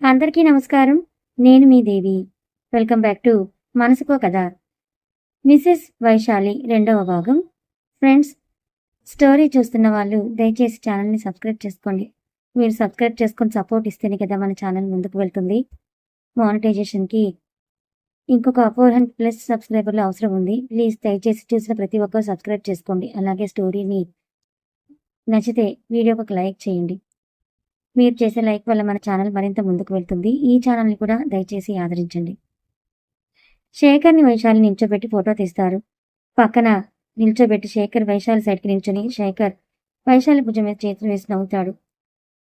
అందరికీ నమస్కారం. నేను మీ దేవి. వెల్కమ్ బ్యాక్ టు మనసుకో కథ. మిసెస్ వైశాలి రెండవ భాగం. ఫ్రెండ్స్, స్టోరీ చూస్తున్న వాళ్ళు దయచేసి ఛానల్ని సబ్స్క్రైబ్ చేసుకోండి. మీరు సబ్స్క్రైబ్ చేసుకొని సపోర్ట్ ఇస్తేనే కదా మన ఛానల్ ముందుకు వెళ్తుంది. మానిటైజేషన్కి ఇంకొక 400+ సబ్స్క్రైబర్లు అవసరం ఉంది. ప్లీజ్ దయచేసి చూసిన ప్రతి ఒక్కరు సబ్స్క్రైబ్ చేసుకోండి. అలాగే స్టోరీని నచ్చితే వీడియోకి ఒక లైక్ చేయండి. మీరు చేసే లైక్ వల్ల మన ఛానల్ మరింత ముందుకు వెళ్తుంది. ఈ ఛానల్ని కూడా దయచేసి ఆదరించండి. శేఖర్ని వైశాలి నిల్చోబెట్టి ఫోటో తీస్తారు. పక్కన నిల్చోబెట్టి శేఖర్ వైశాలి సైడ్కి నిల్చొని శేఖర్ వైశాలి భుజం మీద చేతులు వేసి నవ్వుతాడు.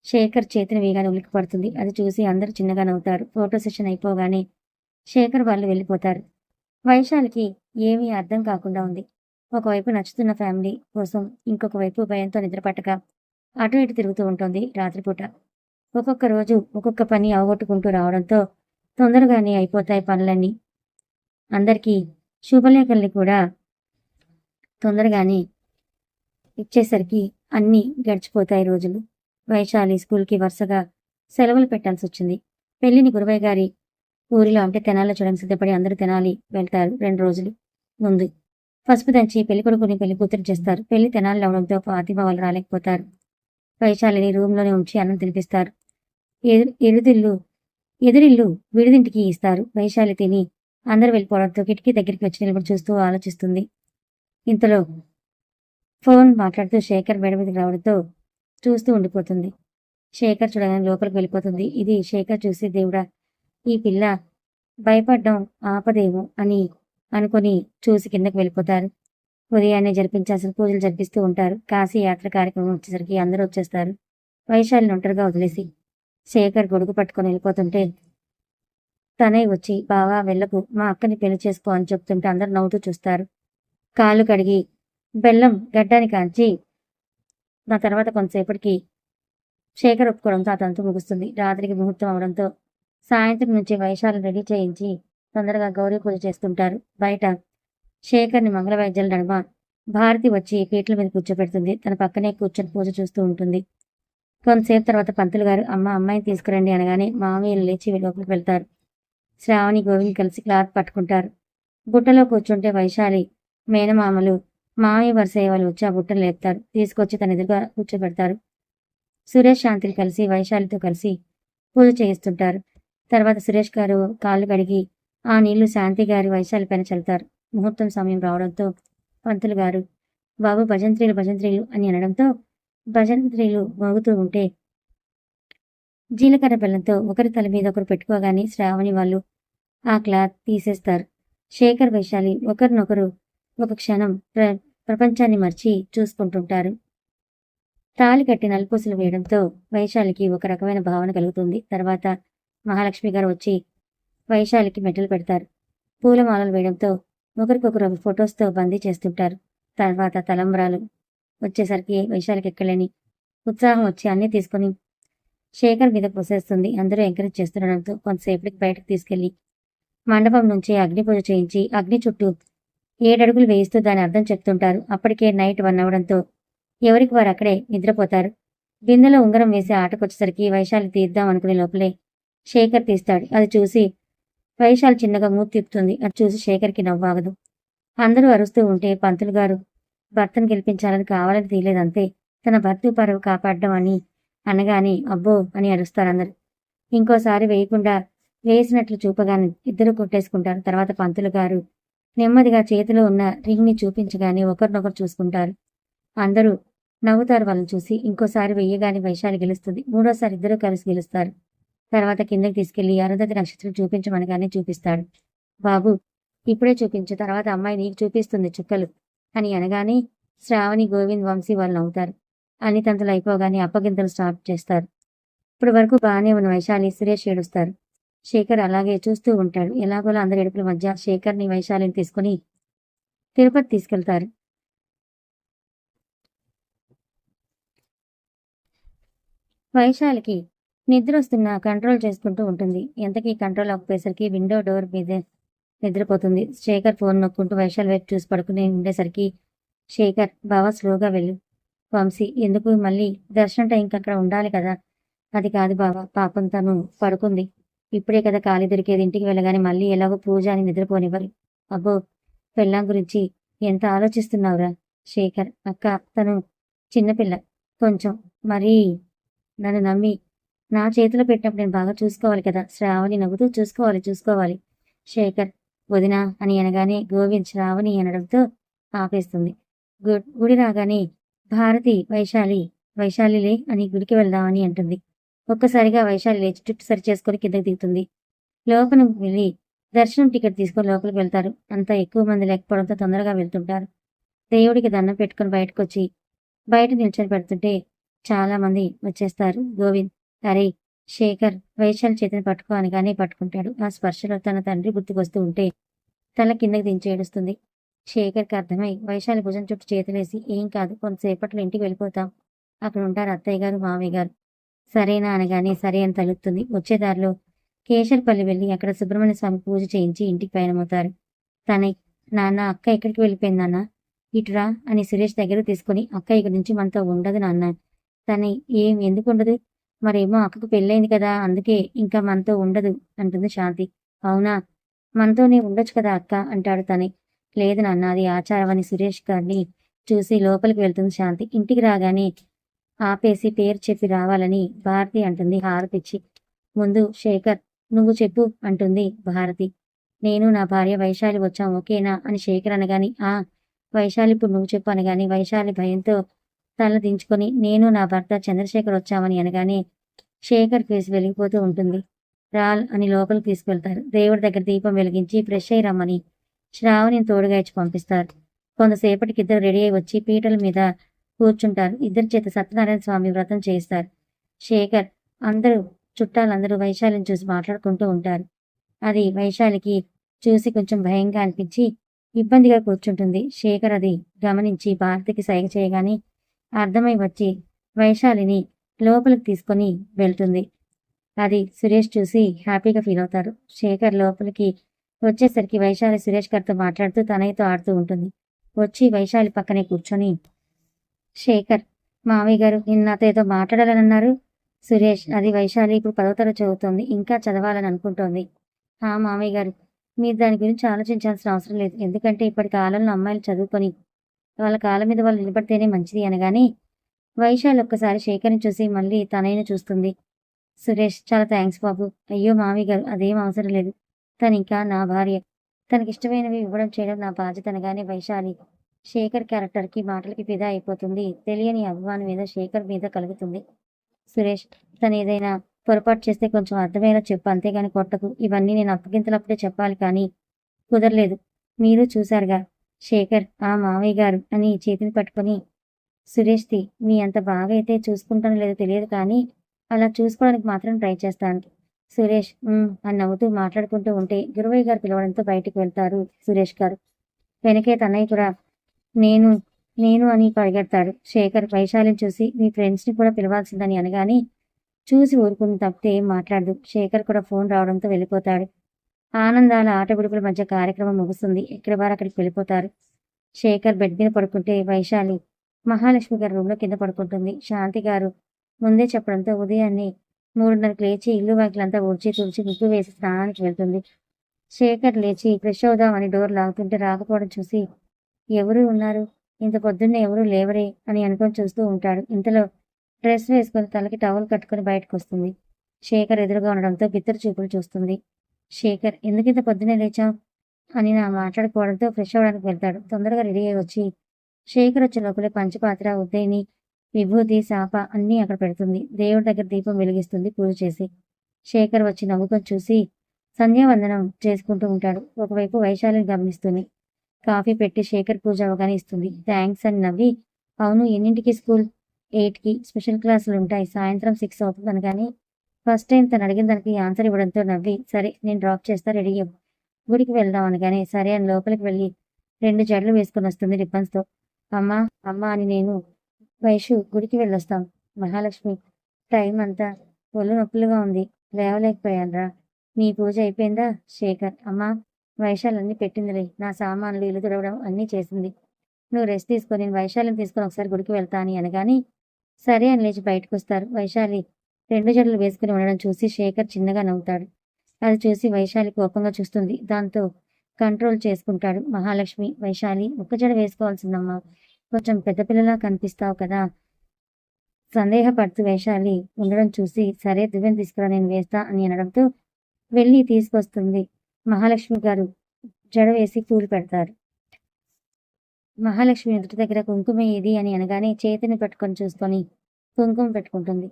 శేఖర్ చేతిని వేగానే ఉలికి పడుతుంది. అది చూసి అందరూ చిన్నగా నవ్వుతారు. ఫోటో సెషన్ అయిపోగానే శేఖర్ వాళ్ళు వెళ్ళిపోతారు. వైశాలికి ఏమీ అర్థం కాకుండా ఉంది. ఒకవైపు నచ్చుతున్న ఫ్యామిలీ కోసం, ఇంకొక వైపు భయంతో నిద్రపట్టక అటు ఇటు తిరుగుతూ ఉంటుంది రాత్రిపూట. ఒక్కొక్క రోజు ఒక్కొక్క పని అవగొట్టుకుంటూ రావడంతో తొందరగానే అయిపోతాయి పనులన్నీ. అందరికీ శుభలేఖల్ని కూడా తొందరగానే ఇచ్చేసరికి అన్నీ గడిచిపోతాయి రోజులు. వైశాలి స్కూల్కి వరుసగా సెలవులు పెట్టాల్సి వచ్చింది. పెళ్లిని గురువయ్య గారి ఊరిలో అంటే తెనాల్లో చూడడానికి సిద్ధపడి అందరూ తెనాలి వెళ్తారు. 2 రోజులు ముందు పసుపు దంచి పెళ్లి కొడుకుని పెళ్లి కూతురు చేస్తారు. పెళ్లి తెనాలి అవడంతో ఫాతిమా వాళ్ళు రాలేకపోతారు. వైశాలిని రూమ్లోనే ఉంచి అన్నం తినిపిస్తారు. ఎదురిల్లు విడిదింటికి ఇస్తారు. వైశాలి తిని అందరూ వెళ్ళిపోవడంతో కిటికీ దగ్గరికి వచ్చి నిలబడి చూస్తూ ఆలోచిస్తుంది. ఇంతలో ఫోన్ మాట్లాడుతూ శేఖర్ మేడ మీదకి రావడంతో చూస్తూ ఉండిపోతుంది. శేఖర్ చూడగానే లోపలికి వెళ్ళిపోతుంది. ఇది శేఖర్ చూసి దేవుడా, ఈ పిల్ల భయపడ్డం ఆపదేమో అని అనుకుని చూసి కిందకి వెళ్ళిపోతారు. ఉదయాన్నే జరిపించాల్సిన పూజలు జరిపిస్తూ ఉంటారు. కాశీ యాత్ర కార్యక్రమం వచ్చేసరికి అందరూ వచ్చేస్తారు. వైశాలిని ఒంటరిగా వదిలేసి శేఖర్ గొడుగు పట్టుకొని వెళ్ళిపోతుంటే తనే వచ్చి బావా వెళ్ళకు, మా అక్కని పెళ్లి చేసుకో అని చెప్తుంటే అందరు నవ్వుతూ చూస్తారు. కాళ్ళు కడిగి బెల్లం గడ్డానికి కాంచి నా తర్వాత కొంతసేపటికి శేఖర్ ఒప్పుకోవడంతో అతనితో ముగుస్తుంది. రాత్రికి ముహూర్తం అవడంతో సాయంత్రం నుంచి వైశాలిని రెడీ చేయించి తొందరగా గౌరీ పూజ చేస్తుంటారు. బయట శేఖర్ని మంగళవాయిద్యాల నడుమ భారతి వచ్చి పీటల మీద కూర్చోబెడుతుంది. తన పక్కనే కూర్చొని పూజ చూస్తూ ఉంటుంది. కొంతసేపు తర్వాత పంతులు గారు అమ్మాయిని తీసుకురండి అనగానే మామయ్యలు లేచి లోపలికి వెళ్తారు. శ్రావణి గోవింద్ కలిసి క్లాత్ పట్టుకుంటారు. బుట్టలో కూర్చుంటే వైశాలి మేనమామలు మామయ్య వరుసయ్య వాళ్ళు వచ్చి ఆ బుట్టను లేపుతారు. తీసుకొచ్చి తన ఎదురుగా కూర్చోబెడతారు. సురేష్ శాంతిని కలిసి వైశాలితో కలిసి పూజ చేయిస్తుంటారు. తర్వాత సురేష్ గారు కాళ్ళు కడిగి ఆ నీళ్లు శాంతి గారి వైశాలి పైన చల్లుతారు. ముహూర్తం సమయం రావడంతో పంతులు గారు బాబు భజంత్రీలు అని అనడంతో భజంత్రీలు మోగుతూ ఉంటే జీలకర్ర బెల్లంతో ఒకరి తల మీద ఒకరు పెట్టుకోగానే శ్రావణి వాళ్ళు ఆ క్లాత్ తీసేస్తారు. శేఖర్ వైశాలి ఒకరినొకరు ఒక క్షణం ప్రపంచాన్ని మర్చి చూసుకుంటుంటారు. తాళి కట్టి నలుపూసలు వేయడంతో వైశాలికి ఒక రకమైన భావన కలుగుతుంది. తర్వాత మహాలక్ష్మి గారు వచ్చి వైశాలికి మెట్టలు పెడతారు. పూలమాలలు వేయడంతో ఒకరికొకరు ఫొటోస్తో బందీ చేస్తుంటారు. తర్వాత తలంబ్రాలు వచ్చేసరికి వైశాలికి ఎక్కలేని ఉత్సాహం వచ్చి అన్నీ తీసుకుని శేఖర్ మీద పోసేస్తుంది. అందరూ ఎంకరేజ్ చేస్తుండడంతో కొంతసేపటికి బయటకు తీసుకెళ్లి మండపం నుంచి అగ్ని పూజ చేయించి అగ్ని చుట్టూ 7 అడుగులు వేయిస్తూ దాని అర్థం చెప్తుంటారు. అప్పటికే నైట్ 1 అవడంతో ఎవరికి వారు అక్కడే నిద్రపోతారు. బిందెలో ఉంగరం వేసి ఆటకొచ్చేసరికి వైశాలి తీద్దాం అనుకునే లోపలే శేఖర్ తీస్తాడు. అది చూసి వైశాలి చిన్నగా మూతి తిప్పుతుంది. అది చూసి శేఖర్కి నవ్వాగదు. అందరూ అరుస్తూ ఉంటే పంతులు గారు భర్తను గెలిపించాలని కావాలని తీయలేదంతే, తన భర్త పరువు కాపాడడం అని అనగానే అబ్బో అని అరుస్తారు అందరు. ఇంకోసారి వేయకుండా వేసినట్లు చూపగానే ఇద్దరు కొట్టేసుకుంటారు. తర్వాత పంతులు గారు నెమ్మదిగా చేతిలో ఉన్న రింగ్ని చూపించగానే ఒకరినొకరు చూసుకుంటారు. అందరూ నవ్వుతారు వాళ్ళని చూసి. ఇంకోసారి వెయ్యగానే వైశాలి గెలుస్తుంది. 3వసారి ఇద్దరు కలిసి గెలుస్తారు. తర్వాత కిందకి తీసుకెళ్లి అరుంధతి నక్షత్రం చూపించమనగానే చూపిస్తాడు. బాబు ఇప్పుడే చూపించు, తర్వాత అమ్మాయి నీకు చూపిస్తుంది చుక్కలు అని అనగానే శ్రావణి గోవింద్ వంశీ వాళ్ళు నవ్వుతారు. అన్ని తంతులు అయిపోగానే అప్పగింతలు స్టార్ట్ చేస్తారు. ఇప్పుడు వరకు బాగానే ఉన్న వైశాలి సురేష్ ఏడుస్తారు. శేఖర్ అలాగే చూస్తూ ఉంటాడు. ఎలాగోలా అందరి ఏడుపుల మధ్య శేఖర్ని వైశాలిని తీసుకుని తిరుపతి తీసుకెళ్తారు. వైశాలికి నిద్ర వస్తున్నా కంట్రోల్ చేసుకుంటూ ఉంటుంది. ఎంతకీ కంట్రోల్ అవ్వకపోయేసరికి విండో డోర్ మీద నిద్రపోతుంది. శేఖర్ ఫోన్ నొక్కుంటూ వైశాలి వైపు చూసి పడుకుని ఉండేసరికి శేఖర్ బావా స్లోగా వెళ్ళు, వంశీ ఎందుకు మళ్ళీ దర్శనం టైంకి అక్కడ ఉండాలి కదా అది కాదు బావ, పాపం తను పడుకుంది. ఇప్పుడే కదా ఖాళీ దొరికేది, ఇంటికి వెళ్ళగానే మళ్ళీ ఎలాగో పూజ అని నిద్రపోనివ్వరు. అబ్బో, పెళ్ళాం గురించి ఎంత ఆలోచిస్తున్నావురా శేఖర్. అక్క, తను చిన్నపిల్ల కొంచెం, మరీ నన్ను నమ్మి నా చేతిలో పెట్టినప్పుడు నేను బాగా చూసుకోవాలి కదా. శ్రావణి నవ్వుతూ చూసుకోవాలి. శేఖర్ వదినా అని అనగానే గోవింద్ శ్రావణి అనడంతో ఆపేస్తుంది. గుడి రాగానే భారతి వైశాలిలే అని గుడికి వెళ్దామని అంటుంది. ఒక్కసారిగా వైశాలి లేచి జుట్టు సరి చేసుకుని కిందకి దిగుతుంది. లోపలికి వెళ్ళి దర్శనం టికెట్ తీసుకొని లోపలికి వెళ్తారు. అంత ఎక్కువ మంది లేకపోవడంతో తొందరగా వెళ్తుంటారు. దేవుడికి దండం పెట్టుకుని బయటకొచ్చి బయట నిల్చొని పెడుతుంటే చాలా మంది వచ్చేస్తారు. గోవింద్, అరే శేఖర్ వైశాలి చేతిని పట్టుకో అనగానే పట్టుకుంటాడు. ఆ స్పర్శలో తన తండ్రి గుర్తుకొస్తూ ఉంటే తల కిందకి దించి ఏడుస్తుంది. శేఖర్కి అర్థమై వైశాలి భుజం చుట్టూ చేతులేసి, ఏం కాదు, కొంతసేపట్లో ఇంటికి వెళ్ళిపోతాం, అక్కడ ఉంటారు అత్తయ్య గారు మావయ్య గారు, సరేనా అనగానే సరే అని తలుపుతుంది. వచ్చేదారిలో కేశర్పల్లి వెళ్ళి అక్కడ సుబ్రహ్మణ్య స్వామి పూజ చేయించి ఇంటికి పయనమవుతారు. తనే, నాన్న అక్క ఎక్కడికి వెళ్ళిపోయిందన్న, ఇటురా అని సురేష్ దగ్గర తీసుకుని, అక్క ఇక్కడి నుంచి మనతో ఉండదు నాన్న. తనే, ఎందుకు ఉండదు, మరేమో అక్కకు పెళ్ళైంది కదా అందుకే ఇంకా మనతో ఉండదు అంటుంది శాంతి. అవునా, మనతోనే ఉండొచ్చు కదా అక్క అంటాడు తనే. లేదు నాన్న, అది ఆచారం అని సురేష్ గారిని చూసి లోపలికి వెళ్తుంది శాంతి. ఇంటికి రాగానే ఆపేసి పేరు చెప్పి రావాలని భారతి అంటుంది హారతిచ్చి. ముందు శేఖర్ నువ్వు చెప్పు అంటుంది భారతి. నేను నా భార్య వైశాలి వచ్చాం ఓకేనా అని శేఖర్ అనగాని, వైశాలి ఇప్పుడు నువ్వు చెప్పు అనగాని వైశాలి భయంతో తల దించుకొని, నేను నా భర్త చంద్రశేఖర్ వచ్చామని అనగానే శేఖర్ ఫేస్ వెలిగిపోతూ ఉంటుంది. రాల్ అని లోపలికి తీసుకెళ్తారు. దేవుడి దగ్గర దీపం వెలిగించి ఫ్రెష్ అయి రమ్మని శ్రావణిని తోడుగా ఇచ్చి పంపిస్తారు. కొంతసేపటికి ఇద్దరు రెడీ అయి వచ్చి పీటల మీద కూర్చుంటారు. ఇద్దరి చేత సత్యనారాయణ స్వామి వ్రతం చేస్తారు. శేఖర్, చుట్టాలందరూ వైశాలిని చూసి మాట్లాడుకుంటూ ఉంటారు. అది వైశాలికి చూసి కొంచెం భయంగా అనిపించి ఇబ్బందిగా కూర్చుంటుంది. శేఖర్ అది గమనించి భారతికి సైగ చేయగానే అర్థమై వచ్చి వైశాలిని లోపలికి తీసుకొని వెళ్తుంది. అది సురేష్ చూసి హ్యాపీగా ఫీల్ అవుతారు. శేఖర్ లోపలికి వచ్చేసరికి వైశాలి సురేష్ గారితో మాట్లాడుతూ తనయ్యతో ఆడుతూ ఉంటుంది. వచ్చి వైశాలి పక్కనే కూర్చొని, శేఖర్, మామయ్య గారు నిన్న నాతో ఏదో మాట్లాడాలన్నారు. సురేష్, అది వైశాలి ఇప్పుడు 10వ తరగతి చదువుతోంది, ఇంకా చదవాలని అనుకుంటోంది. మామయ్య గారు, మీరు దాని గురించి ఆలోచించాల్సిన అవసరం లేదు. ఎందుకంటే ఇప్పటి కాలంలో అమ్మాయిలు చదువుకొని వాళ్ళ కాళ్ళ మీద వాళ్ళు నిలబడితేనే మంచిది అనగానే వైశాలి ఒక్కసారి శేఖర్ని చూసి మళ్ళీ తనయ్యను చూస్తుంది. సురేష్, చాలా థ్యాంక్స్ బాబు. అయ్యో మామయ్య గారు, అదేం అవసరం లేదు, తను ఇంకా నా భార్య, తనకిష్టమైనవి ఇవ్వడం చేయడం నా బాధ్యత అనగానే వైశాలి శేఖర్ క్యారెక్టర్కి మాటలకి ఫిదా అయిపోతుంది. తెలియని అభిమానం మీద శేఖర్ మీద కలుగుతుంది. సురేష్, తను ఏదైనా పొరపాటు చేస్తే కొంచెం అర్థమయ్యేలా చెప్పు, అంతేగాని కొట్టకు. ఇవన్నీ నేను అప్పగింతలప్పుడే చెప్పాలి కానీ కుదరలేదు. మీరు చూశారుగా. శేఖర్, మామయ్య గారు అని చేతిని పట్టుకొని, సురేష్ది మీ అంత బాగా అయితే చూసుకుంటానో లేదో తెలియదు కానీ అలా చూసుకోవడానికి మాత్రం ట్రై చేస్తాను. సురేష్ అని నవ్వుతూ మాట్లాడుకుంటూ ఉంటే గురువయ్య గారు పిలవడంతో బయటికి వెళ్తారు సురేష్ గారు. వెనకే తనయ్య కూడా నేను నేను అని పరిగెడతాడు. శేఖర్ వైశాలిని చూసి మీ ఫ్రెండ్స్ని కూడా పిలవాల్సిందని అనగానే చూసి ఊరుకుని తప్పితే ఏం మాట్లాడదు. శేఖర్ కూడా ఫోన్ రావడంతో వెళ్ళిపోతాడు. ఆనందాల ఆటవిడుపుల మధ్య కార్యక్రమం ముగుస్తుంది. ఎక్కడి వారు అక్కడికి వెళ్ళిపోతారు. శేఖర్ బెడ్ మీద పడుకుంటే వైశాలి మహాలక్ష్మి గారి రూమ్లో కింద పడుకుంటుంది. శాంతి గారు ముందే చెప్పడంతో ఉదయాన్నే 3:30కి లేచి ఇల్లు వాకిలంతా ఊడ్చి తుడిచి ముగ్గు వేసి స్నానానికి వెళ్తుంది. శేఖర్ లేచి ఫ్రెష్ అవుదామని డోర్ లాగుతుంటే రాకపోవడం చూసి ఎవరు ఉన్నారు, ఇంత పొద్దున్నే ఎవరూ లేవరే అని అనుకొని చూస్తూ ఉంటాడు. ఇంతలో డ్రెస్ వేసుకొని తలకి టవల్ కట్టుకుని బయటకు వస్తుంది. శేఖర్ ఎదురుగా ఉండడంతో బిత్తర చూపులు చూస్తుంది. శేఖర్, ఎందుకింత పొద్దునే లేచావు అని నా మాట్లాడుకోవడంతో ఫ్రెష్ అవ్వడానికి వెళ్తాడు. తొందరగా రెడీ అయి వచ్చి శేఖర్ వచ్చే లోపలే పంచపాత్ర, ఉద్దయిని, విభూతి, సాప అన్నీ అక్కడ పెడుతుంది. దేవుడి దగ్గర దీపం వెలిగిస్తుంది పూజ చేసి. శేఖర్ వచ్చి నవ్వుకొని చూసి సంధ్యావందనం చేసుకుంటూ ఉంటాడు. ఒకవైపు వైశాలిని గమనిస్తుంది. కాఫీ పెట్టి శేఖర్ పూజ అవగానే ఇస్తుంది. థ్యాంక్స్ అని నవ్వి, అవును ఎన్నింటికి స్కూల్? 8కి. స్పెషల్ క్లాసులు ఉంటాయి, సాయంత్రం 6 అవుతుంది అనగానే ఫస్ట్ టైం తను అడిగిన దానికి ఆన్సర్ ఇవ్వడంతో నవ్వి, సరే నేను డ్రాప్ చేస్తా, రెడీ అవ్వు, గుడికి వెళ్దాం అనగానే సరే అని లోపలికి వెళ్ళి 2 జడలు వేసుకుని వస్తుంది రిబ్బన్స్తో. అమ్మా అమ్మా అని నేను వైషు గుడికి వెళ్ళొస్తాం. మహాలక్ష్మి, టైం అంతా ఒళ్ళు నొప్పులుగా ఉంది, లేవలేకపోయానురా. నీ పూజ అయిపోయిందా? శేఖర్, అమ్మా వైశాలన్నీ పెట్టిందిలే, నా సామాన్లు ఇల్లు తుడవడం అన్నీ చేసింది, నువ్వు రెస్ట్ తీసుకొని నేను వైశాలిని తీసుకొని ఒకసారి గుడికి వెళ్తా అని అనగాని సరే అని లేచి బయటకు వస్తారు. వైశాలి 2 జడలు వేసుకుని ఉండడం చూసి శేఖర్ చిన్నగా నవ్వుతాడు. అది చూసి వైశాలి కోపంగా చూస్తుంది. దాంతో కంట్రోల్ చేసుకుంటాడు. మహాలక్ష్మి, వైశాలి ఒక్క జడ వేసుకోవాల్సిందమ్మా, కొంచెం పెద్ద పిల్లలా కనిపిస్తావు కదా. సందేహపడుతూ వైశాలి ఉండడం చూసి సరే దువ్వెన తీసుకురా నేను వేస్తా అని అనడంతో వెళ్ళి తీసుకొస్తుంది. మహాలక్ష్మి గారు జడ వేసి పూలు పెడతారు. మహాలక్ష్మి ఎదుటి దగ్గర కుంకుమ ఏది అని అనగానే చేతిని పట్టుకొని చూసుకొని కుంకుమ పెట్టుకుంటుంది.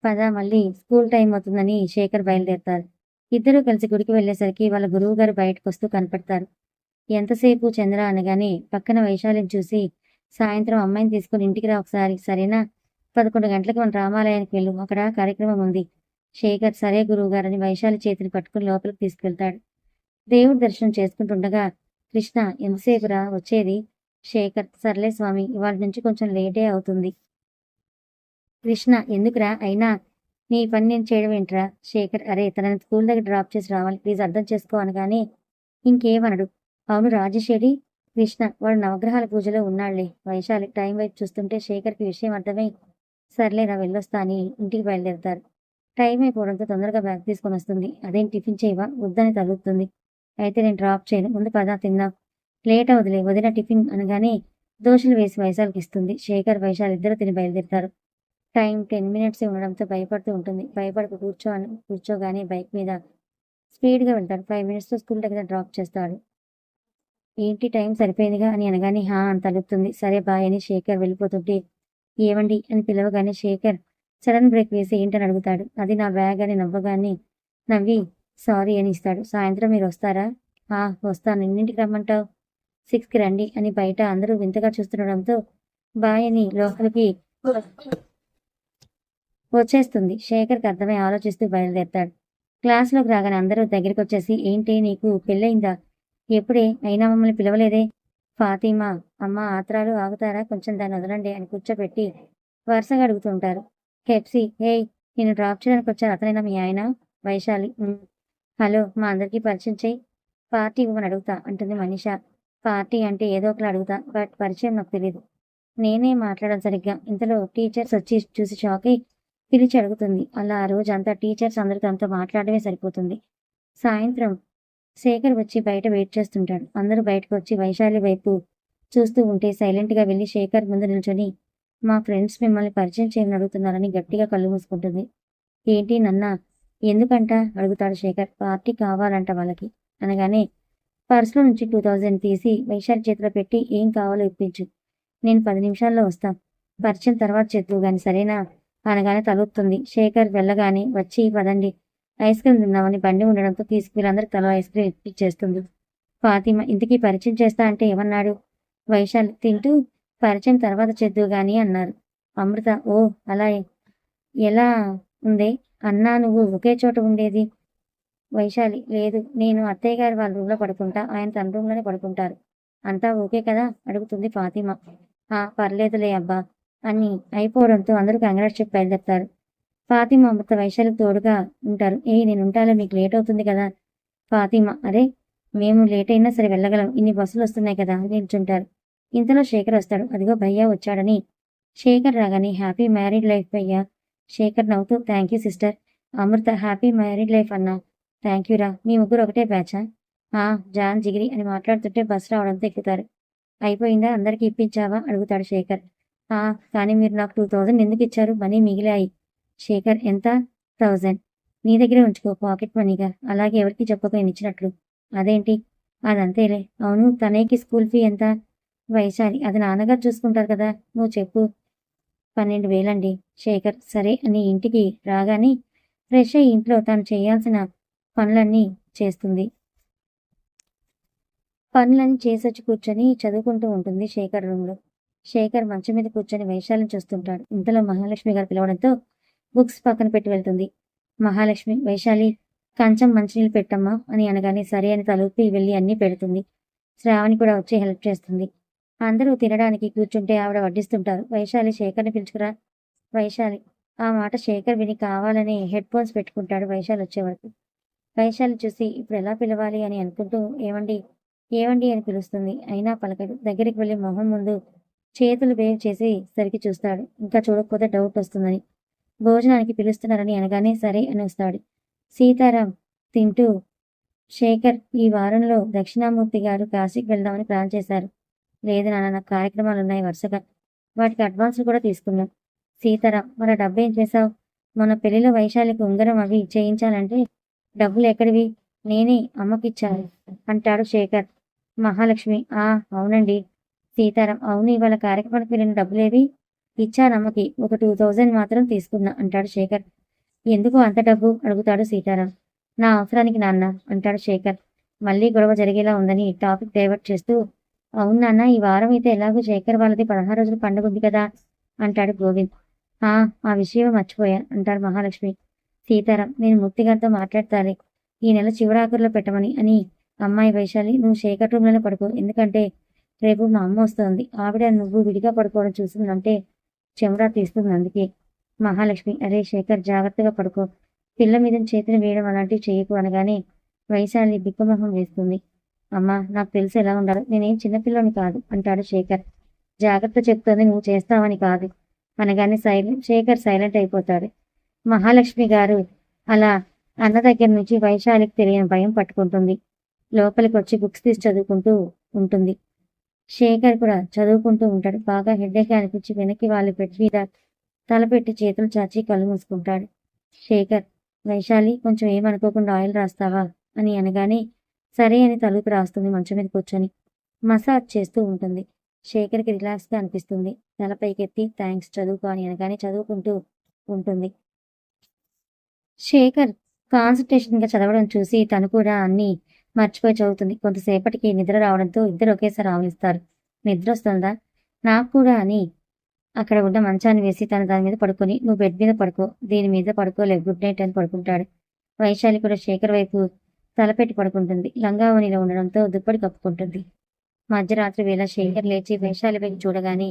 పద మళ్ళీ స్కూల్ టైం అవుతుందని శేఖర్ బయలుదేరతారు. ఇద్దరూ కలిసి గుడికి వెళ్ళేసరికి వాళ్ళ గురువు గారు బయటకు వస్తూ కనపడతారు. ఎంతసేపు చంద్ర అనగానే పక్కన వైశాలిని చూసి సాయంత్రం అమ్మాయిని తీసుకుని ఇంటికి రా ఒకసారి, సరేనా? 11 గంటలకు మన రామాలయానికి వెళ్ళు, అక్కడ కార్యక్రమం ఉంది. శేఖర్ సరే గురువు గారని వైశాలి చేతిని పట్టుకుని లోపలికి తీసుకెళ్తాడు. దేవుడి దర్శనం చేసుకుంటుండగా కృష్ణ ఎంతసేపురా వచ్చేది? శేఖర్ సర్లే స్వామి, ఇవాళ నుంచి కొంచెం లేటే అవుతుంది. కృష్ణ ఎందుకురా అయినా నీ పని నేను చేయడం ఏంట్రా? శేఖర్ అరే తనని స్కూల్ దగ్గర డ్రాప్ చేసి రావాలి, ప్లీజ్ అర్థం చేసుకో అనగానే ఇంకేమనడు. అవును రాజేషేడి? కృష్ణ వాడు నవగ్రహాల పూజలో ఉన్నాళ్లే. వైశాలి టైం వైపు చూస్తుంటే శేఖర్కి విషయం అర్థమై సర్లేరా వెళ్ళొస్తా అని ఇంటికి బయలుదేరతారు. టైం అయిపోవడంతో తొందరగా బ్యాగ్ తీసుకొని వస్తుంది. అదేం టిఫిన్ చేయవా? వద్దని తగులుతుంది. అయితే నేను డ్రాప్ చేయను, ముందు పదా తిందాం. లేట్ అవుదులే వదిన టిఫిన్ అనగానే దోశలు వేసి వైశాలికి ఇస్తుంది. శేఖర్ వైశాలి ఇద్దరు తిని బయలుదేరతారు. టైం 10 మినిట్స్ ఉండడంతో భయపడుతూ ఉంటుంది. భయపడుతూ కూర్చోగానే బైక్ మీద స్పీడ్గా వెళ్తాడు. 5 మినిట్స్తో స్కూల్ దగ్గర డ్రాప్ చేస్తాడు. ఏంటి టైం సరిపోయిందిగా అని అనగానే హా అని తలుపుతుంది. సరే బాయ్ అని శేఖర్ వెళ్ళిపోతుంటే ఏవండి అని పిలవగానే శేఖర్ సడన్ బ్రేక్ వేసి ఏంటని అడుగుతాడు. అది నా బ్యాగ్ అని నవ్వి సారీ అని ఇస్తాడు. సాయంత్రం మీరు వస్తారా? వస్తాను. ఎన్నింటికి రమ్మంటావు? 6కి రండి అని బయట అందరూ వింతగా చూస్తుండడంతో బాయ్ అని లోపలికి వచ్చేస్తుంది. శేఖర్కి అర్థమై ఆలోచిస్తూ బయలుదేరతాడు. క్లాస్లోకి రాగానే అందరూ దగ్గరికి వచ్చేసి ఏంటి నీకు పెళ్ళయిందా? ఎప్పుడే? అయినా మమ్మల్ని పిలవలేదే? ఫాతిమా అమ్మ ఆత్రాలు ఆగుతారా, కొంచెం దాన్ని వదలండి అని కూర్చోబెట్టి వరుసగా అడుగుతుంటారు. కెప్సీ హేయ్ నేను డ్రాప్ చేయడానికి వచ్చాను, అతనైనా మీ ఆయన? వైశాలి హలో మా అందరికీ పరిచయం చేయి. పార్టీ ఇవ్వమని అడుగుతా అంటుంది మనీష. పార్టీ అంటే ఏదో ఒకలా అడుగుతా, బట్ పరిచయం నాకు తెలియదు. నేనే మాట్లాడడం సరిగ్గా. ఇంతలో టీచర్స్ వచ్చి చూసి షాక్ అయి పిలిచి అడుగుతుంది. అలా ఆ రోజంతా టీచర్స్ అందరూ తనతో మాట్లాడమే సరిపోతుంది. సాయంత్రం శేఖర్ వచ్చి బయట వెయిట్ చేస్తుంటాడు. అందరూ బయటకు వచ్చి వైశాలి వైపు చూస్తూ ఉంటే సైలెంట్గా వెళ్ళి శేఖర్ ముందు నిల్చొని మా ఫ్రెండ్స్ మిమ్మల్ని పరిచయం చేయమని అడుగుతున్నారని గట్టిగా కళ్ళు మూసుకుంటుంది. ఏంటి నన్నా? ఎందుకంట అడుగుతాడు శేఖర్. పార్టీ కావాలంట వాళ్ళకి అనగానే పర్సులో నుంచి 2000 తీసి వైశాలి చేతిలో పెట్టి ఏం కావాలో ఇప్పించు, నేను 10 నిమిషాల్లో వస్తా, పరిచయం తర్వాత చేద్దు గాని సరేనా అనగానే తలూపుతుంది. శేఖర్ వెళ్ళగానే వచ్చి పదండి ఐస్ క్రీమ్ తిందామని బండి ఉండడంతో వీళ్ళందరికీ తలో ఐస్ క్రీమ్ ఇప్పించేస్తుంది. ఫాతిమా ఇంతకీ పరిచయం చేస్తా అంటే ఏమన్నాడు? వైశాలి తింటూ పరిచయం తర్వాత చేద్దు గాని అన్నారు. అమృత ఓ అలా ఎలా ఉందే అన్నా, నువ్వు ఒకే చోట ఉండేది? వైశాలి లేదు, నేను అత్తయ్య గారి వాళ్ళ రూమ్లో పడుకుంటా, ఆయన తన రూమ్లోనే పడుకుంటారు. అంతా ఓకే కదా అడుగుతుంది ఫాతిమా. పర్లేదులే అబ్బా అని అయిపోవడంతో అందరూ కంగ్రాట్స్ చెప్పి బయలుదేరుతారు. ఫాతిమా అమృత వైశాలికి తోడుగా ఉంటారు. నేను ఉంటాలే, మీకు లేట్ అవుతుంది కదా. ఫాతిమా అరే మేము లేట్ అయినా సరే వెళ్ళగలం, ఇన్ని బస్సులు వస్తున్నాయి కదా నిల్చుంటారు. ఇంతలో శేఖర్ వస్తాడు. అదిగో భయ్యా వచ్చాడని. శేఖర్ రాగానే హ్యాపీ మ్యారీడ్ లైఫ్ భయ్యా. శేఖర్ నవ్వుతూ thank you sister. Amrutha happy married life అన్నా. థ్యాంక్ యూరా. మీ ముగ్గురు ఒకటే బ్యాచా? జాన్ జిగిరి అని మాట్లాడుతుంటే బస్సు రావడంతో ఎక్కుతారు. అయిపోయిందా, అందరికీ ఇప్పించావా అడుగుతాడు శేఖర్. కానీ మీరు నాకు 2000 ఎందుకు ఇచ్చారు? మనీ మిగిలాయి. శేఖర్ ఎంత? 1000 నీ దగ్గరే ఉంచుకో పాకెట్ మనీగా, అలాగే ఎవరికి చెప్పక నేను ఇచ్చినట్లు. అదేంటి? అదంతేలే. అవును తనేకి స్కూల్ ఫీ ఎంత? వైశాలి అది నాన్నగారు చూసుకుంటారు కదా, నువ్వు చెప్పు. 12,000 అండి. శేఖర్ సరే అని ఇంటికి రాగానే ఫ్రెష్ అయ్యి ఇంట్లో తాను చేయాల్సిన పనులన్నీ చేస్తుంది. పనులన్నీ చేసొచ్చి కూర్చొని చదువుకుంటూ ఉంటుంది శేఖర్ రూమ్లో. శేఖర్ మంచం మీద కూర్చొని వైశాలిని చూస్తుంటాడు. ఇంతలో మహాలక్ష్మి గారు పిలవడంతో బుక్స్ పక్కన పెట్టి వెళ్తుంది. మహాలక్ష్మి వైశాలి కంచం మంచినీళ్ళు పెట్టమ్మా అని అనగానే సరే అని తలూపి వెళ్ళి అన్నీ పెడుతుంది. శ్రావణి కూడా వచ్చి హెల్ప్ చేస్తుంది. అందరూ తినడానికి కూర్చుంటే ఆవిడ వడ్డిస్తుంటారు. వైశాలి శేఖర్ని పిలుచుకురా. వైశాలి ఆ మాట శేఖర్ విని కావాలని హెడ్ ఫోన్స్ పెట్టుకుంటాడు వైశాలి వచ్చే వరకు. వైశాలి చూసి ఇప్పుడు ఎలా పిలవాలి అని అనుకుంటూ ఏమండి ఏమండి అని పిలుస్తుంది. అయినా పలకడు. దగ్గరికి వెళ్ళి మొహం ముందు చేతులు వేవ్ చేసి సరికి చూస్తాడు. ఇంకా చూడకపోతే డౌట్ వస్తుందని. భోజనానికి పిలుస్తున్నారని అనగానే సరే అని వస్తాడు. సీతారాం తింటూ శేఖర్ ఈ వారంలో దక్షిణామూర్తి గారు కాశీకి వెళ్దామని ప్లాన్ చేశారు. లేదు నాన్న, నాకు కార్యక్రమాలున్నాయి వరుసగా. వాటికి అడ్వాన్సులు కూడా తీసుకున్నాం. సీతారాం మన డబ్బేం చేశావు? మొన్న పెళ్లిలో వైశాలికి ఉంగరం అవి చేయించాలంటే డబ్బులు ఎక్కడివి? నేనే అమ్మకిచ్చాను అంటాడు శేఖర్. మహాలక్ష్మి అవునండి. సీతారాం అవును, ఇవాళ కార్యక్రమానికి వెళ్ళిన డబ్బులేవి? ఇచ్చాను అమ్మకి. ఒక 2000 మాత్రం తీసుకున్నా అంటాడు శేఖర్. ఎందుకు అంత డబ్బు అడుగుతాడు సీతారాం. నా అవసరానికి నాన్న అంటాడు శేఖర్. మళ్ళీ గొడవ జరిగేలా ఉందని టాపిక్ డైవర్ట్ చేస్తూ అవును నాన్న, ఈ వారం అయితే ఎలాగో శేఖర్ వాళ్ళది 16 రోజుల పండుగ ఉంది కదా అంటాడు గోవింద్. ఆ విషయం మర్చిపోయా అంటాడు మహాలక్ష్మి. సీతారాం నేను మూర్తిగారితో మాట్లాడతాలి, ఈ నెల చివరాఖరులో పెట్టమని అని. అమ్మాయి వైశాలి, నువ్వు శేఖర్ రూమ్లోనే పడుకో, ఎందుకంటే రేపు మా అమ్మ వస్తోంది. ఆవిడ నువ్వు విడిగా పడుకోవడం చూసిందంటే చెమరా తీస్తుంది, అందుకే. మహాలక్ష్మి అరే శేఖర్ జాగ్రత్తగా పడుకో, పిల్ల మీద చేతిని వేయడం అలాంటివి చేయకు అనగానే వైశాలి బిక్కమొహం వేస్తుంది. అమ్మా నాకు తెలిసి ఎలా ఉండాలో, నేనేం చిన్నపిల్లని కాదు అంటాడు శేఖర్. జాగ్రత్త చెప్తోంది నువ్వు చేస్తావని కాదు అనగానే శేఖర్ సైలెంట్ అయిపోతాడు. మహాలక్ష్మి గారు అలా అన్న దగ్గర నుంచి వైశాలికి తెలియని భయం పట్టుకుంటుంది. లోపలికి వచ్చి బుక్స్ తీసి చదువుకుంటూ ఉంటుంది. శేఖర్ కూడా చదువుకుంటూ ఉంటాడు. బాగా హెడ్ఏక్ అనిపించి వెనక్కి వాళ్ళ బెడ్ మీద తలపెట్టి చేతులు చాచి కళ్ళు మూసుకుంటాడు. శేఖర్ వైశాలి కొంచెం ఏమనుకోకుండా ఆయిల్ రాస్తావా అని అనగానే సరే అని తలుపు రాస్తుంది మంచం మీద కూర్చొని. మసాజ్ చేస్తూ ఉంటుంది. శేఖర్కి రిలాక్స్గా అనిపిస్తుంది. తల పైకెత్తి థ్యాంక్స్ చదువుకో అని అనగానే చదువుకుంటూ ఉంటుంది. శేఖర్ కాన్సన్ట్రేషన్గా చదవడం చూసి తను కూడా అన్ని మర్చిపోయి చదువుతుంది. కొంతసేపటికి నిద్ర రావడంతో ఇద్దరు ఒకేసారి ఆవలిస్తారు. నిద్ర వస్తుందా? నాకు కూడా అని అక్కడ ఉన్న మంచాన్ని వేసి తను దాని మీద పడుకొని నువ్వు బెడ్ మీద పడుకో, దీని మీద పడుకోలేవు, గుడ్ నైట్ అని పడుకుంటాడు. వైశాలి కూడా శేఖర్ వైపు తలపెట్టి పడుకుంటుంది. లంగావనిలో ఉండడంతో దుప్పటి కప్పుకుంటుంది. మధ్యరాత్రి వేళ శేఖర్ లేచి వైశాలి వైపు చూడగానే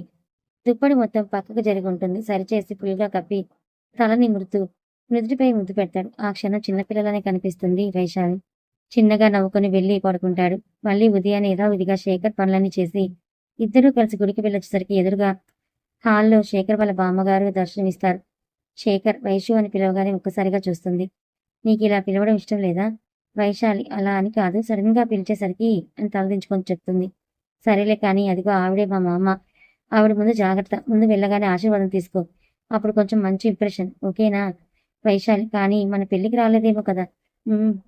దుప్పటి మొత్తం పక్కకు జరిగి ఉంటుంది. సరిచేసి పుల్గా కప్పి తల నిమురుతూ నుదుటిపై ముద్దు పెడతాడు. ఆ క్షణం చిన్నపిల్లలనే కనిపిస్తుంది వైశాలి. చిన్నగా నవ్వుకొని వెళ్ళి పడుకుంటాడు. మళ్ళీ ఉదయాన్నే యథావిధిగా శేఖర్ పనులన్నీ చేసి ఇద్దరూ కలిసి గుడికి వెళ్ళొచ్చేసరికి ఎదురుగా హాల్లో శేఖర్ వాళ్ళ బామ్మగారు దర్శనమిస్తారు. శేఖర్ వైశు అని పిలవగానే ఒక్కసారిగా చూస్తుంది. నీకు ఇలా పిలవడం ఇష్టం లేదా? వైశాలి అలా అని కాదు, సడన్ గా పిలిచేసరికి అని తలదించుకొని చెప్తుంది. సరేలే కానీ అదిగో ఆవిడే మా మామ, ఆవిడ ముందు జాగ్రత్త, ముందు వెళ్ళగానే ఆశీర్వాదం తీసుకో, అప్పుడు కొంచెం మంచి ఇంప్రెషన్, ఓకేనా? వైశాలి కానీ మన పెళ్లికి రాలేదేమో కదా?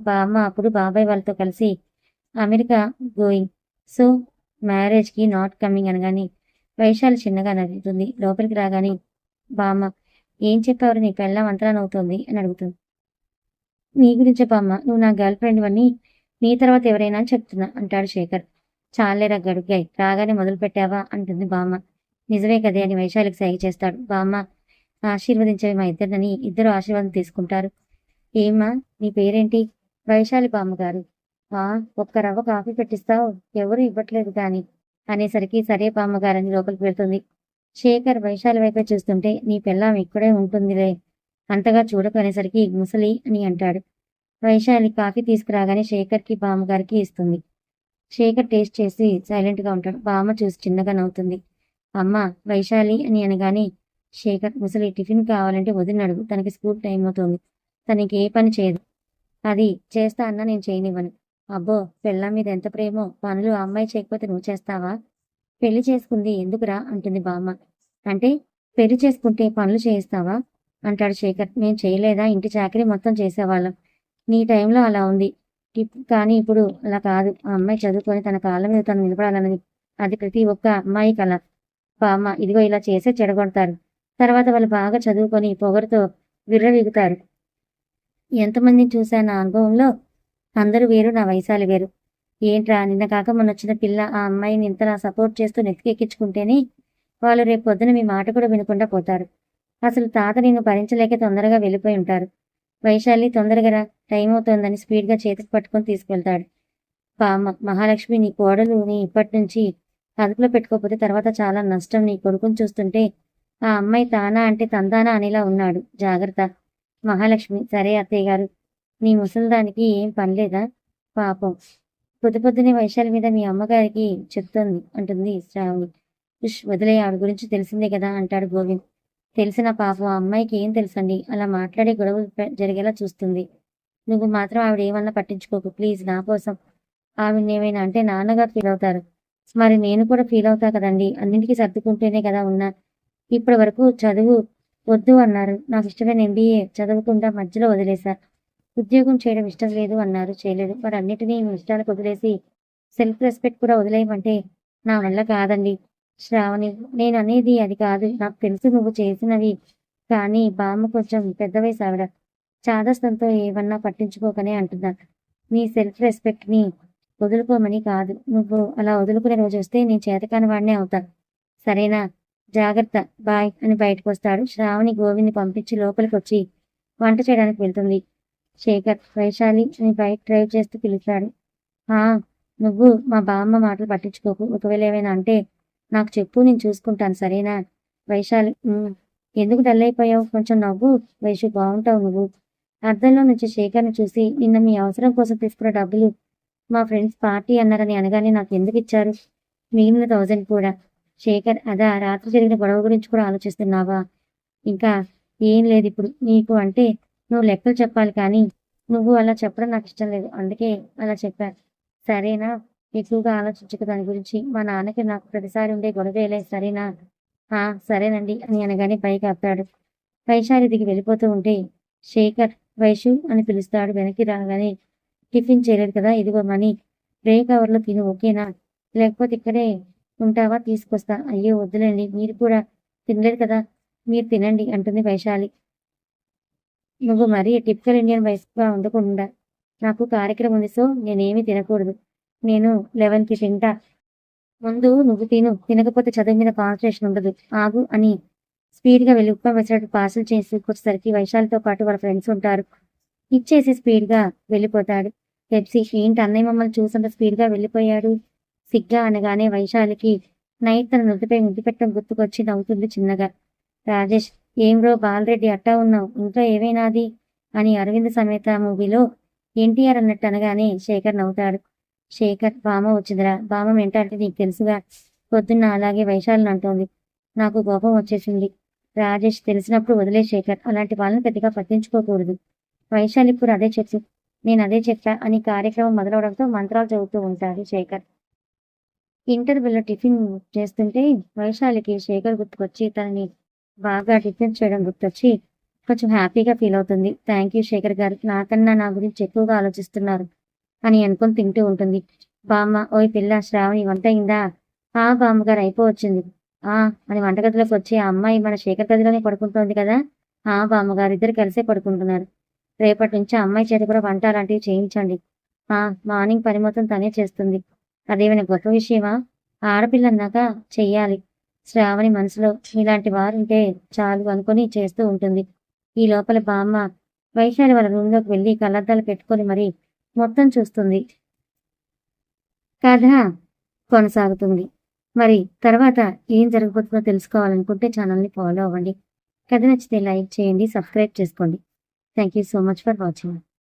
బామ్మ అప్పుడు బాబాయ్ వాళ్ళతో కలిసి అమెరికా గోయింగ్, సో మ్యారేజ్కి నాట్ కమింగ్ అనగాని వైశాలి చిన్నగా నవ్వుతుంది. లోపలికి రాగానే బామ్మ ఏం చెప్పారు, నీ పెళ్ళం అంతలా నవ్వుతుంది అని అడుగుతుంది. నీ గురించే బామ్మ, నువ్వు నా గర్ల్ ఫ్రెండ్ వని, నీ తర్వాత ఎవరైనా అని చెప్తున్నా అంటాడు శేఖర్. చాలేరా గడుగ్గాయ్, రాగానే మొదలు పెట్టావా అంటుంది బామ్మ. నిజమే కదే అని వైశాలికి సైగ చేస్తాడు. బామ్మ ఆశీర్వదించేవి మా ఇద్దరిని. ఇద్దరు ఆశీర్వాదం తీసుకుంటారు. ఏమ్మా నీ పేరేంటి? వైశాలి బామ్మగారు. ఒక్క రవ్వ కాఫీ పెట్టిస్తావు, ఎవరు ఇవ్వట్లేదు కాని అనేసరికి సరే బామ్మగారని లోపలికి వెళ్తుంది. శేఖర్ వైశాలి వైపే చూస్తుంటే నీ పెళ్ళాం ఇక్కడే ఉంటుందిలే, అంతగా చూడకు అనేసరికి ముసలి అని అంటాడు. వైశాలి కాఫీ తీసుకురాగానే శేఖర్కి బామ్మగారికి ఇస్తుంది. శేఖర్ టేస్ట్ చేసి సైలెంట్ గా ఉంటాడు. బామ్మ చూసి చిన్నగా నవ్వుతుంది. అమ్మ వైశాలి అని అనగానే శేఖర్ ముసలి టిఫిన్ కావాలంటే వదిలిన అడుగు, తనకి స్కూల్ టైం అవుతుంది, తనకి ఏ పని చేయదు, అది చేస్తా అన్నా నేను చేయనివ్వను. అబ్బో పెళ్ళాం మీద ఎంత ప్రేమో, పనులు ఆ అమ్మాయి చేయకపోతే నువ్వు చేస్తావా? పెళ్లి చేసుకుంది ఎందుకురా అంటుంది బామ్మ. అంటే పెళ్లి చేసుకుంటే పనులు చేయిస్తావా అంటాడు శేఖర్. మేము చేయలేదా, ఇంటి చాకరీ మొత్తం చేసేవాళ్ళం, నీ టైంలో అలా ఉంది కానీ ఇప్పుడు అలా కాదు. ఆ అమ్మాయి చదువుకొని తన కాళ్ళ మీద తను నిలబడాలన్నది అది ప్రతి ఒక్క అమ్మాయి కల. బామ్మ ఇదిగో ఇలా చేసే చెడగొడతారు, తర్వాత వాళ్ళు బాగా చదువుకొని పొగరుతో విర్రవీగుతారు. ఎంతమందిని చూశా నా అనుభవంలో, అందరూ వేరు, నా వైశాలి వేరు. ఏంట్రా నిన్న కాక మొన్న వచ్చిన పిల్ల ఆ అమ్మాయిని ఇంతలా సపోర్ట్ చేస్తూ నెత్తికెక్కించుకుంటేనే వాళ్ళు రేపు పొద్దున మీ మాట కూడా వినకుండా పోతారు. అసలు తాత నిన్ను భరించలేక తొందరగా వెళ్ళిపోయి ఉంటారు. వైశాలి తొందరగా టైం అవుతోందని స్పీడ్గా చేతికి పట్టుకొని తీసుకెళ్తాడు. బామ్మ మహాలక్ష్మి నీ కోడలు నీ ఇప్పటి నుంచి అదుపులో పెట్టుకోకపోతే తర్వాత చాలా నష్టం. నీ కొడుకుని చూస్తుంటే ఆ అమ్మాయి తానా అంటే తందానా అనేలా ఉన్నాడు, జాగ్రత్త. మహాలక్ష్మి సరే అత్తయ్య గారు, నీ ముసలిదానికి ఏం పనిలేదా పాపం, పొద్దునే వైశాలి మీద మీ అమ్మగారికి చెప్తోంది అంటుంది శ్రావణి. వదిలే, ఆవిడ గురించి తెలిసిందే కదా అంటాడు గోవింద్. తెలిసిన పాపం ఆ అమ్మాయికి ఏం తెలుసండి, అలా మాట్లాడే గొడవలు జరిగేలా చూస్తుంది. నువ్వు మాత్రం ఆవిడ ఏమన్నా పట్టించుకోకు ప్లీజ్ నా కోసం. ఆవిడనేమైనా అంటే నాన్నగారు ఫీల్ అవుతారు. మరి నేను కూడా ఫీల్ అవుతా కదండి, అన్నింటికి సర్దుకుంటూనే కదా ఉన్నా. ఇప్పటి వరకు చదువు వద్దు అన్నారు, నాకు ఇష్టమైన ఎంబీఏ చదవకుండా మధ్యలో వదిలేశా. ఉద్యోగం చేయడం ఇష్టం లేదు అన్నారు, చేయలేదు. మరి అన్నిటినీ మీ ఇష్టాలకు వదిలేసి సెల్ఫ్ రెస్పెక్ట్ కూడా వదిలేయమంటే నా వల్ల కాదండి. శ్రావణి, నేను అనేది అది కాదు, నాకు తెలుసు నువ్వు చేసినవి. కానీ బామ్మ కొంచెం పెద్ద వయసు ఆవిడ, చాదస్తంతో ఏమన్నా పట్టించుకోకనే అంటున్నా. నీ సెల్ఫ్ రెస్పెక్ట్ని వదులుకోమని కాదు. నువ్వు అలా వదులుకునే రోజు వస్తే నేను చేతకాని వాడినే అవుతా. సరేనా? జాగ్రత్త, బాయ్ అని బయటకు వస్తాడు. శ్రావణి గోవింద్ని పంపించి లోపలికి వచ్చి వంట చేయడానికి వెళ్తుంది. శేఖర్ వైశాలి అని బైక్ డ్రైవ్ చేస్తూ పిలుస్తాడు. నువ్వు మా బామ్మ మాటలు పట్టించుకోకు. ఒకవేళ ఏమైనా అంటే నాకు చెప్పు, నేను చూసుకుంటాను సరేనా? వైశాలి, ఎందుకు డల్ అయిపోయావు? కొంచెం నవ్వు వైషు, బాగుంటావు నువ్వు. అద్దంలో నుంచి శేఖర్ని చూసి, నిన్న మీ అవసరం కోసం తీసుకున్న డబ్బులు మా ఫ్రెండ్స్ పార్టీ అన్నారని అనగానే నాకు ఎందుకు ఇచ్చారు? మిగిలిన 1000 కూడా. శేఖర్, అదా రాత్రి జరిగిన గొడవ గురించి కూడా ఆలోచిస్తున్నావా? ఇంకా ఏం లేదు ఇప్పుడు నీకు అంటే నువ్వు లెక్కలు చెప్పాలి, కానీ నువ్వు అలా చెప్పడం నాకు ఇష్టం లేదు, అందుకే అలా చెప్పా. సరేనా? ఎక్కువగా ఆలోచించక దాని గురించి. మా నాన్నకి నాకు ప్రతిసారి ఉండే గొడవేలే, సరేనా? సరేనండి అని అనగానే పైకి ఆపాడు. వైశాలి దిగి వెళ్ళిపోతూ ఉంటే శేఖర్ వైషు అని పిలుస్తాడు. వెనక్కి రాగానే, టిఫిన్ చేయలేదు కదా, ఇదిగో మనీ, బ్రేక్ అవర్లో తిను ఓకేనా? లేకపోతే ఇక్కడే ఉంటావా? తీసుకొస్తా. అయ్యో వద్దులేండి, మీరు కూడా తినలేదు కదా, మీరు తినండి అంటుంది వైశాలి. నువ్వు మరీ టిపికల్ ఇండియన్ వైఫ్గా ఉండకుండా, నాకు కార్యక్రమం ఉంది, సో నేనేమీ తినకూడదు. నేను 11కి తింటా. ముందు నువ్వు తిను, తినకపోతే చదువు మీద కాన్సన్ట్రేషన్ ఉండదు. ఆగు అని స్పీడ్గా వెళ్ళి ఉప్మా వేసినట్టు పార్సల్ చేసి వచ్చేసరికి వైశాలితో పాటు వాళ్ళ ఫ్రెండ్స్ ఉంటారు. ఇచ్చేసి స్పీడ్గా వెళ్ళిపోతాడు. పెప్సీ, ఏంటి అన్నయ్య మమ్మల్ని చూసంత స్పీడ్గా వెళ్ళిపోయాడు? సిగ్గా అనగానే వైశాలికి నైట్ తన నుదుటిపై ముద్దు పెట్టడం గుర్తుకొచ్చి నవ్వుతుంది చిన్నగా. రాజేష్, ఏం బ్రో బాలరెడ్డి అట్టా ఉన్నావు, ఇంట్లో ఏమైనాది అని అరవింద్ సమేత మూవీలో ఎన్టీఆర్ అన్నట్టు అనగానే శేఖర్ నవ్వుతాడు. శేఖర్, బామ్మ వచ్చిందిరా. బామ్మ మెంటాలిటీ నీకు తెలుసుగా, పొద్దున్న అలాగే వైశాలిని అంటోంది. నాకు కోపం వచ్చేసింది. రాజేష్, తెలిసినప్పుడు వదిలే శేఖర్, అలాంటి వాళ్ళని పెద్దగా పట్టించుకోకూడదు. వైశాలి కూడా అదే చెప్పు, నేను అదే చెప్పా అని కార్యక్రమం మొదలవడంతో మంత్రాలు చదువుతూ ఉంటాడు శేఖర్. ఇంటర్వెల్లో టిఫిన్ చేస్తుంటే వైశాలికి శేఖర్ గుర్తుకొచ్చి తనని బాగా టిఫిన్ చేయడం గుర్తొచ్చి కొంచెం హ్యాపీగా ఫీల్ అవుతుంది. థ్యాంక్ యూ శేఖర్ గారు, నాకన్నా నా గురించి ఎక్కువగా ఆలోచిస్తున్నారు అని అనుకుని తింటూ ఉంటుంది. బామ్మ, ఓయ్ పిల్ల శ్రావణి, వంట అయిందా? బామ్మగారు అయిపోవచ్చింది. అని వంటగదిలోకి వచ్చి, ఆ అమ్మాయి మన శేఖర్ గదిలోనే పడుకుంటోంది కదా? బామ్మగారు, ఇద్దరు కలిసే పడుకుంటున్నారు. రేపటి నుంచి ఆ అమ్మాయి చేత కూడా వంట అలాంటివి చేయించండి. మార్నింగ్ పని మొత్తం తనే చేస్తుంది. అదేమైనా గొప్ప విషయమా? ఆడపిల్ల అన్నాక చెయ్యాలి. శ్రావణి మనసులో ఇలాంటి వారుంటే చాలు అనుకుని చేస్తూ ఉంటుంది. ఈ లోపల బామ్మ వైశాలి వాళ్ళ రూమ్లోకి వెళ్ళి కళ్ళద్దాలు పెట్టుకొని మరి మొత్తం చూస్తుంది. కథ కొనసాగుతుంది. మరి తర్వాత ఏం జరగబోతుందో తెలుసుకోవాలనుకుంటే ఛానల్ని ఫాలో అవ్వండి. కథ నచ్చితే లైక్ చేయండి, సబ్స్క్రైబ్ చేసుకోండి. Thank you so much for watching.